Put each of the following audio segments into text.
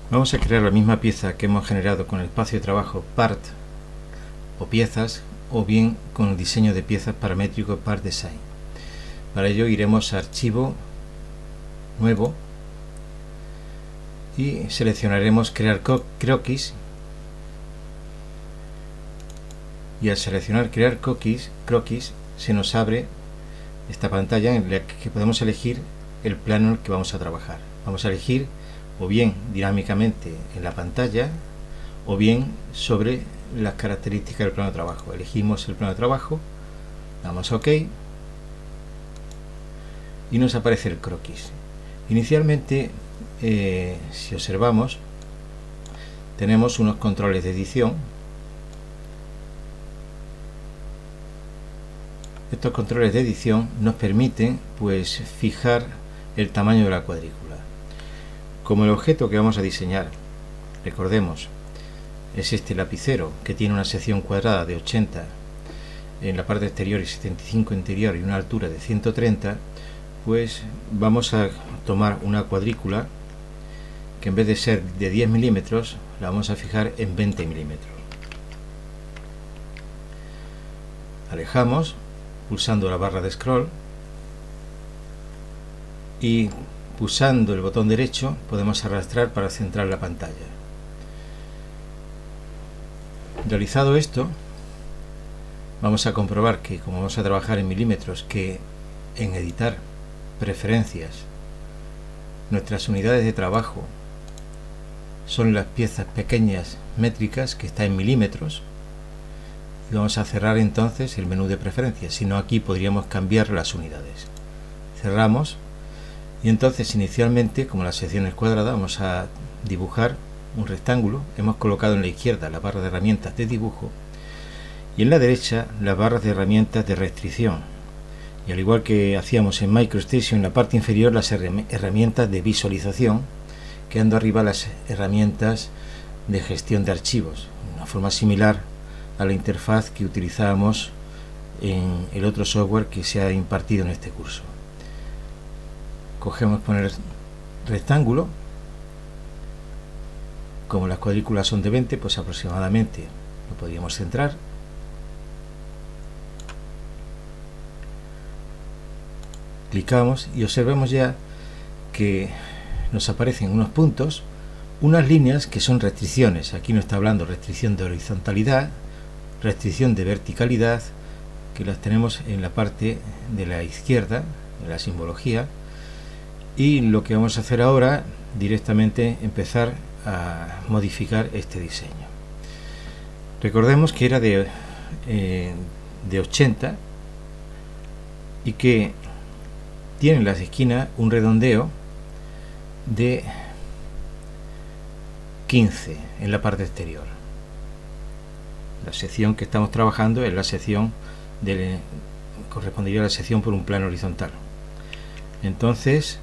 Vamos a crear la misma pieza que hemos generado con el espacio de trabajo Part o piezas, o bien con el diseño de piezas paramétrico Part Design. Para ello iremos a Archivo, Nuevo, y seleccionaremos Crear croquis, y al seleccionar Crear croquis se nos abre esta pantalla en la que podemos elegir el plano en el que vamos a trabajar. Vamos a elegir o bien dinámicamente en la pantalla o bien sobre las características del plano de trabajo. Elegimos el plano de trabajo, damos OK y nos aparece el croquis. Inicialmente, si observamos, tenemos unos controles de edición. Estos controles de edición nos permiten pues fijar el tamaño de la cuadrícula. Como el objeto que vamos a diseñar, recordemos, es este lapicero que tiene una sección cuadrada de 80 en la parte exterior y 75 interior y una altura de 130, pues vamos a tomar una cuadrícula que en vez de ser de 10 milímetros la vamos a fijar en 20 milímetros. Alejamos pulsando la barra de scroll y pulsando el botón derecho podemos arrastrar para centrar la pantalla. Realizado esto, vamos a comprobar que como vamos a trabajar en milímetros, que en editar preferencias nuestras unidades de trabajo son las piezas pequeñas métricas que está en milímetros, y vamos a cerrar entonces el menú de preferencias, si no aquí podríamos cambiar las unidades. Cerramos y entonces inicialmente, como la sección es cuadrada, vamos a dibujar un rectángulo. Hemos colocado en la izquierda la barra de herramientas de dibujo y en la derecha las barras de herramientas de restricción, y al igual que hacíamos en MicroStation, en la parte inferior las herramientas de visualización, quedando arriba las herramientas de gestión de archivos, de una forma similar a la interfaz que utilizábamos en el otro software que se ha impartido en este curso. Cogemos poner rectángulo, como las cuadrículas son de 20, pues aproximadamente lo podríamos centrar. Clicamos y observemos ya que nos aparecen unos puntos, unas líneas que son restricciones. Aquí nos está hablando restricción de horizontalidad, restricción de verticalidad, que las tenemos en la parte de la izquierda, en la simbología. Y lo que vamos a hacer ahora, directamente empezar a modificar este diseño. Recordemos que era de 80 y que tiene en las esquinas un redondeo de 15 en la parte exterior. La sección que estamos trabajando es la sección correspondería a la sección por un plano horizontal. Entonces,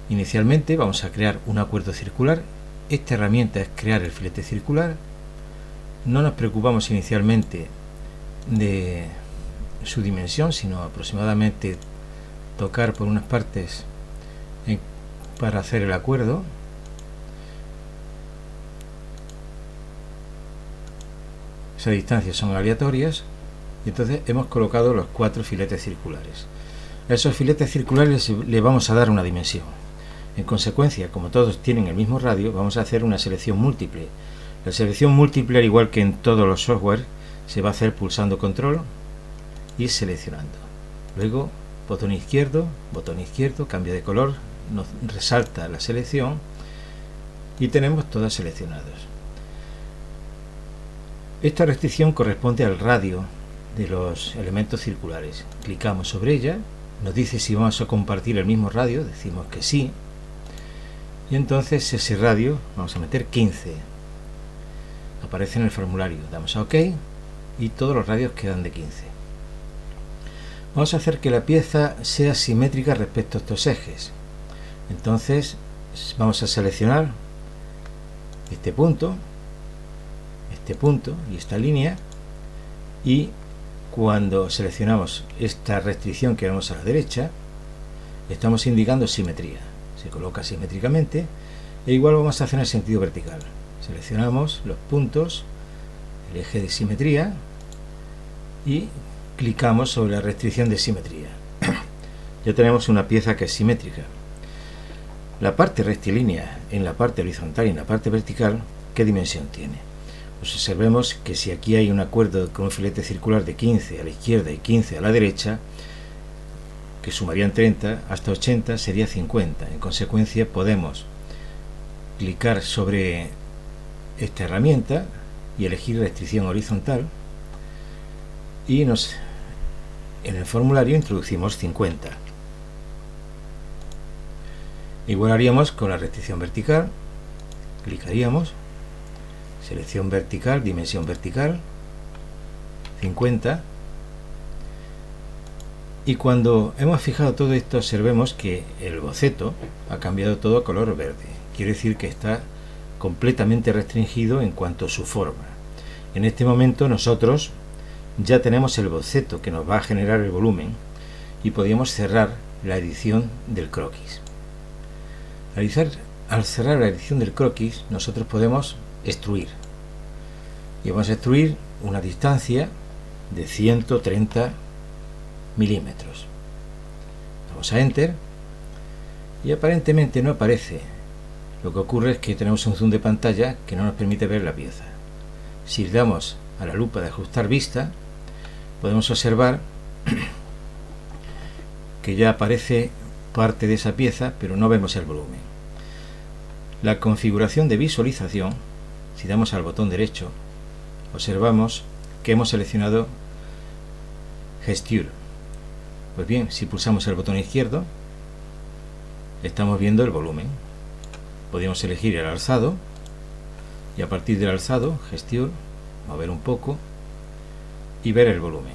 inicialmente vamos a crear un acuerdo circular. Esta herramienta es crear el filete circular. No nos preocupamos inicialmente de su dimensión, sino aproximadamente tocar por unas partes para hacer el acuerdo. Esas distancias son aleatorias y entonces hemos colocado los 4 filetes circulares. A esos filetes circulares le vamos a dar una dimensión. En consecuencia, como todos tienen el mismo radio, vamos a hacer una selección múltiple. La selección múltiple, al igual que en todos los software, se va a hacer pulsando control y seleccionando. Luego botón izquierdo, cambia de color, nos resalta la selección y tenemos todas seleccionadas. Esta restricción corresponde al radio de los elementos circulares. Clicamos sobre ella, nos dice si vamos a compartir el mismo radio, decimos que sí, y entonces ese radio vamos a meter 15. Aparece en el formulario, damos a OK y todos los radios quedan de 15. Vamos a hacer que la pieza sea simétrica respecto a estos ejes. Entonces vamos a seleccionar este punto y esta línea, y cuando seleccionamos esta restricción que vemos a la derecha, estamos indicando simetría. Se coloca simétricamente E igual vamos a hacer en el sentido vertical. Seleccionamos los puntos, el eje de simetría y clicamos sobre la restricción de simetría. Ya tenemos una pieza que es simétrica. La parte rectilínea en la parte horizontal y en la parte vertical, ¿qué dimensión tiene? Pues observemos que si aquí hay un acuerdo con un filete circular de 15 a la izquierda y 15 a la derecha, que sumarían 30, hasta 80 sería 50. En consecuencia podemos clicar sobre esta herramienta y elegir restricción horizontal y en el formulario introducimos 50. Igual haríamos con la restricción vertical, clicaríamos, selección vertical, dimensión vertical, 50, y cuando hemos fijado todo esto observemos que el boceto ha cambiado todo a color verde. Quiere decir que está completamente restringido en cuanto a su forma. En este momento nosotros ya tenemos el boceto que nos va a generar el volumen y podríamos cerrar la edición del croquis. Al cerrar la edición del croquis nosotros podemos extruir y vamos a extruir una distancia de 130 milímetros. Vamos a Enter y aparentemente no aparece. Lo que ocurre es que tenemos un zoom de pantalla que no nos permite ver la pieza. Si le damos a la lupa de ajustar vista, podemos observar que ya aparece parte de esa pieza, pero no vemos el volumen. La configuración de visualización, si damos al botón derecho, observamos que hemos seleccionado Gesture. Pues bien, si pulsamos el botón izquierdo, estamos viendo el volumen. Podemos elegir el alzado y a partir del alzado, Gesture, mover un poco y ver el volumen.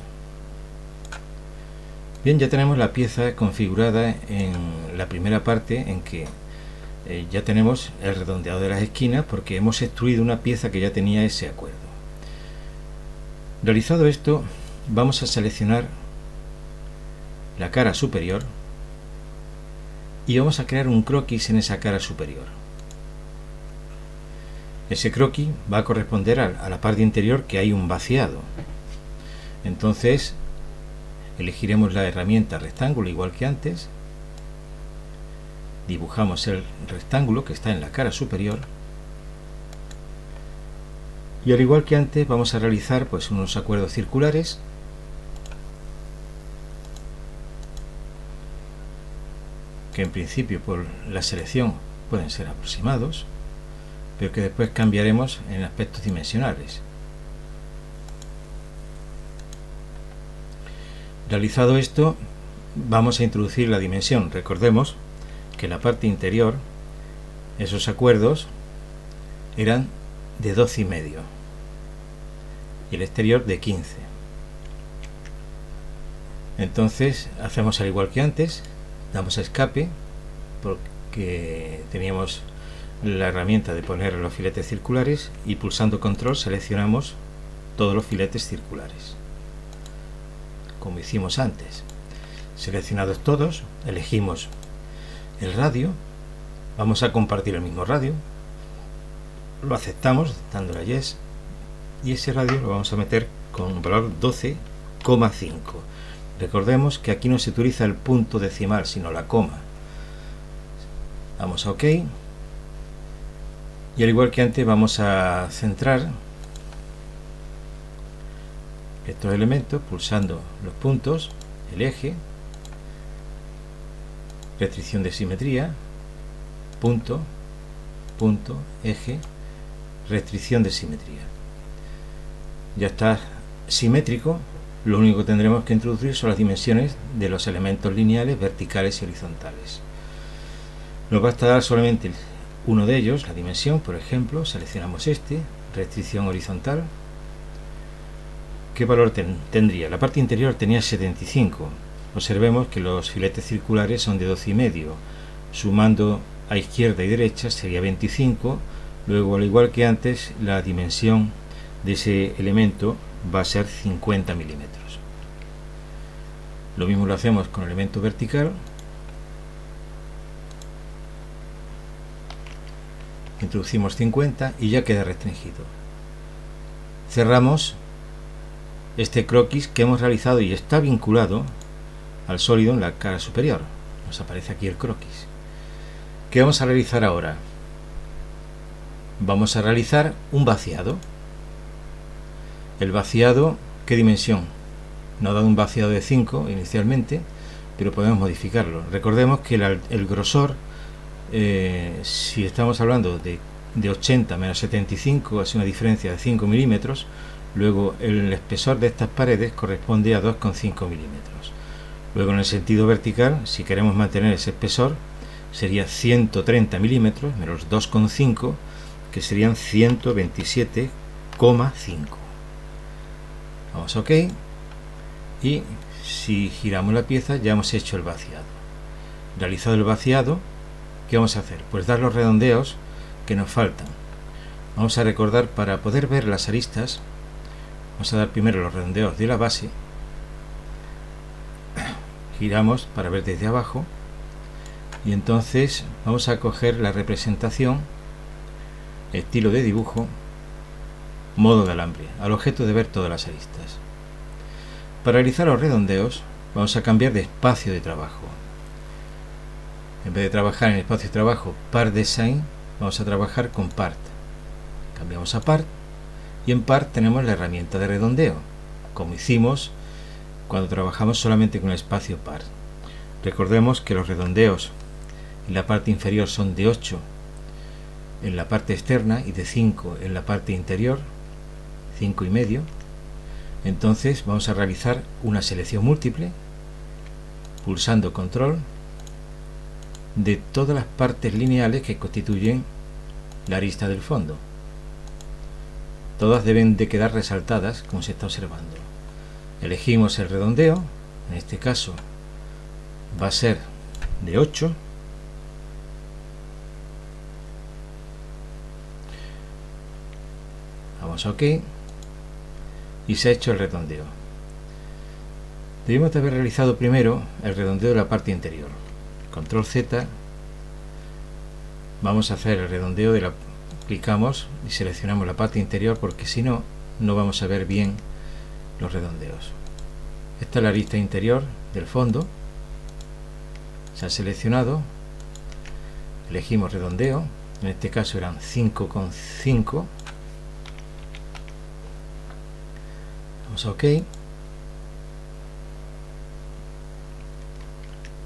Bien, ya tenemos la pieza configurada en la primera parte en que ya tenemos el redondeado de las esquinas porque hemos extruido una pieza que ya tenía ese acuerdo. Realizado esto, vamos a seleccionar la cara superior y vamos a crear un croquis en esa cara superior. Ese croquis va a corresponder a la parte interior que hay un vaciado. Entonces elegiremos la herramienta rectángulo igual que antes, dibujamos el rectángulo que está en la cara superior y al igual que antes vamos a realizar pues unos acuerdos circulares que en principio por la selección pueden ser aproximados, pero que después cambiaremos en aspectos dimensionales. Realizado esto, vamos a introducir la dimensión. Recordemos que la parte interior, esos acuerdos eran de 12,5 y el exterior de 15. Entonces hacemos al igual que antes, damos a escape porque teníamos la herramienta de poner los filetes circulares y pulsando control seleccionamos todos los filetes circulares como hicimos antes. Seleccionados todos, elegimos el radio, vamos a compartir el mismo radio, lo aceptamos dándole a Yes y ese radio lo vamos a meter con un valor 12,5. Recordemos que aquí no se utiliza el punto decimal sino la coma. Vamos a OK y al igual que antes vamos a centrar estos elementos pulsando los puntos, el eje, restricción de simetría, punto, punto, eje, restricción de simetría. Ya está simétrico. Lo único que tendremos que introducir son las dimensiones de los elementos lineales, verticales y horizontales. Nos basta dar solamente uno de ellos, la dimensión. Por ejemplo, seleccionamos este, restricción horizontal. ¿Qué valor tendría? La parte interior tenía 75. Observemos que los filetes circulares son de 12,5. Sumando a izquierda y derecha sería 25. Luego, al igual que antes, la dimensión de ese elemento va a ser 50 milímetros. Lo mismo lo hacemos con el elemento vertical. introducimos 50 y ya queda restringido. Cerramos este croquis que hemos realizado y está vinculado al sólido en la cara superior. Nos aparece aquí el croquis. ¿Qué vamos a realizar ahora? Vamos a realizar un vaciado. El vaciado, ¿qué dimensión? Nos ha dado un vaciado de 5 inicialmente, pero podemos modificarlo. Recordemos que el grosor, si estamos hablando de 80 menos 75, es una diferencia de 5 milímetros. Luego el espesor de estas paredes corresponde a 2,5 milímetros. Luego en el sentido vertical, si queremos mantener ese espesor, sería 130 milímetros menos 2,5, que serían 127,5. Vamos a OK. Y si giramos la pieza, ya hemos hecho el vaciado. Realizado el vaciado, ¿qué vamos a hacer? Pues dar los redondeos que nos faltan. Vamos a recordar, para poder ver las aristas, vamos a dar primero los redondeos de la base. Giramos para ver desde abajo. Y entonces vamos a coger la representación, estilo de dibujo, modo de alambre, al objeto de ver todas las aristas. Para realizar los redondeos vamos a cambiar de espacio de trabajo. En vez de trabajar en el espacio de trabajo Part Design, vamos a trabajar con Part. Cambiamos a Part y en Part tenemos la herramienta de redondeo, como hicimos cuando trabajamos solamente con el espacio Part. Recordemos que los redondeos en la parte inferior son de 8 en la parte externa y de 5 en la parte interior, 5,5. Entonces vamos a realizar una selección múltiple pulsando control de todas las partes lineales que constituyen la arista del fondo. Todas deben de quedar resaltadas como se está observando. Elegimos el redondeo, en este caso va a ser de 8. Vamos a OK. Y se ha hecho el redondeo. Debemos de haber realizado primero el redondeo de la parte interior. Control Z. Vamos a hacer el redondeo de la... Clicamos y seleccionamos la parte interior, porque si no, no vamos a ver bien los redondeos. Esta es la arista interior del fondo. Se ha seleccionado. Elegimos redondeo. En este caso eran 5,5. Vamos a OK.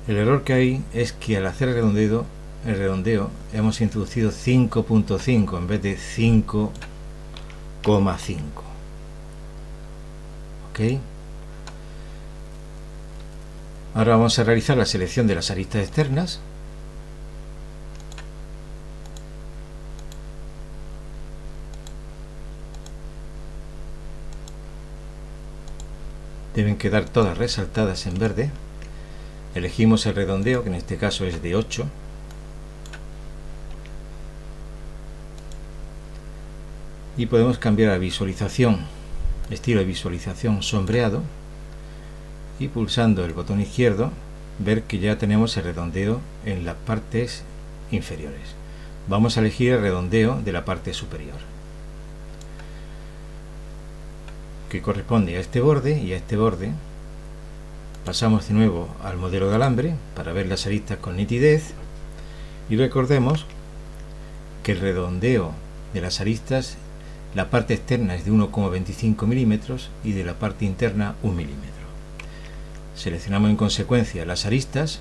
El error que hay es que al hacer el redondeo hemos introducido 5,5 en vez de 5,5. OK. Ahora vamos a realizar la selección de las aristas externas. Deben quedar todas resaltadas en verde. Elegimos el redondeo, que en este caso es de 8. Y podemos cambiar a visualización, estilo de visualización sombreado. Y pulsando el botón izquierdo, ver que ya tenemos el redondeo en las partes inferiores. Vamos a elegir el redondeo de la parte superior, que corresponde a este borde y a este borde. Pasamos de nuevo al modelo de alambre para ver las aristas con nitidez y recordemos que el redondeo de las aristas, la parte externa es de 1,25 milímetros y de la parte interna 1 milímetro. Seleccionamos en consecuencia las aristas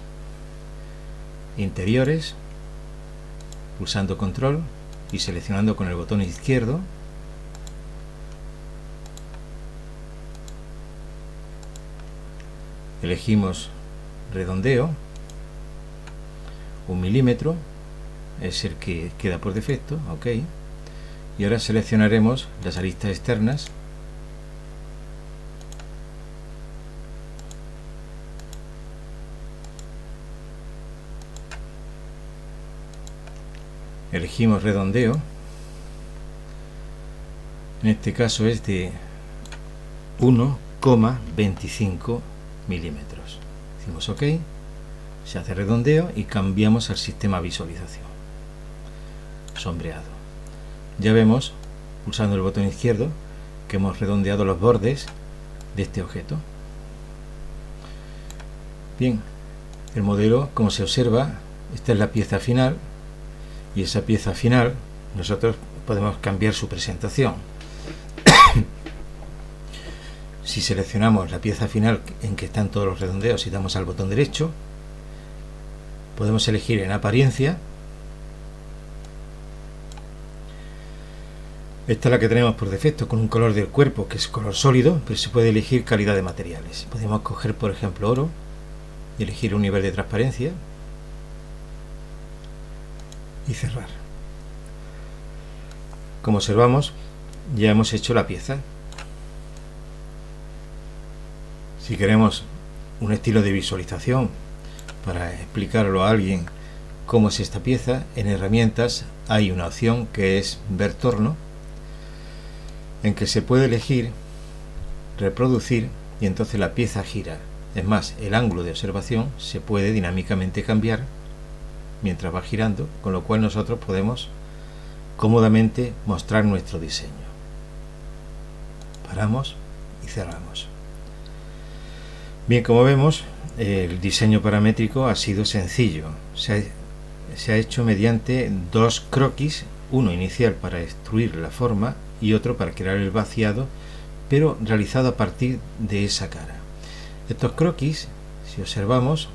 interiores pulsando control y seleccionando con el botón izquierdo. Elegimos redondeo, 1 milímetro, es el que queda por defecto, OK. Y ahora seleccionaremos las aristas externas. Elegimos redondeo, en este caso es de 1,25 milímetros. Decimos OK, se hace redondeo y cambiamos al sistema visualización. sombreado. Ya vemos, pulsando el botón izquierdo, que hemos redondeado los bordes de este objeto. Bien, el modelo, como se observa, esta es la pieza final, y esa pieza final nosotros podemos cambiar su presentación. Si seleccionamos la pieza final en que están todos los redondeos y damos al botón derecho, podemos elegir en apariencia. Esta es la que tenemos por defecto, con un color del cuerpo que es color sólido, pero se puede elegir calidad de materiales. Podemos coger, por ejemplo, oro y elegir un nivel de transparencia y cerrar. Como observamos, ya hemos hecho la pieza. Si queremos un estilo de visualización para explicarlo a alguien cómo es esta pieza, en herramientas hay una opción que es ver torno, en que se puede elegir reproducir y entonces la pieza gira. Es más, el ángulo de observación se puede dinámicamente cambiar mientras va girando, con lo cual nosotros podemos cómodamente mostrar nuestro diseño. Paramos y cerramos. Bien, como vemos, el diseño paramétrico ha sido sencillo. Se ha hecho mediante dos croquis, uno inicial para extruir la forma y otro para crear el vaciado, pero realizado a partir de esa cara. Estos croquis, si observamos,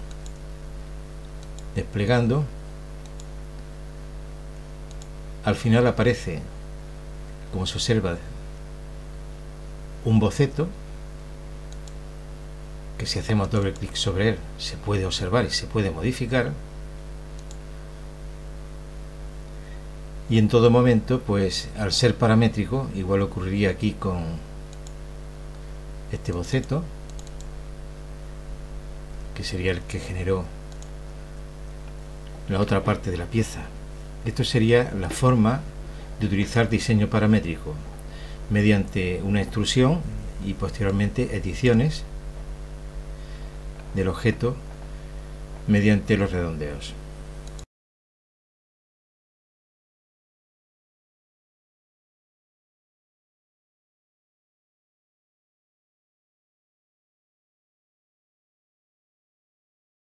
desplegando, al final aparece, como se observa, un boceto que si hacemos doble clic sobre él se puede observar y se puede modificar, y en todo momento, pues al ser paramétrico, igual ocurriría aquí con este boceto, que sería el que generó la otra parte de la pieza. Esto sería la forma de utilizar diseño paramétrico, mediante una extrusión y posteriormente ediciones del objeto mediante los redondeos.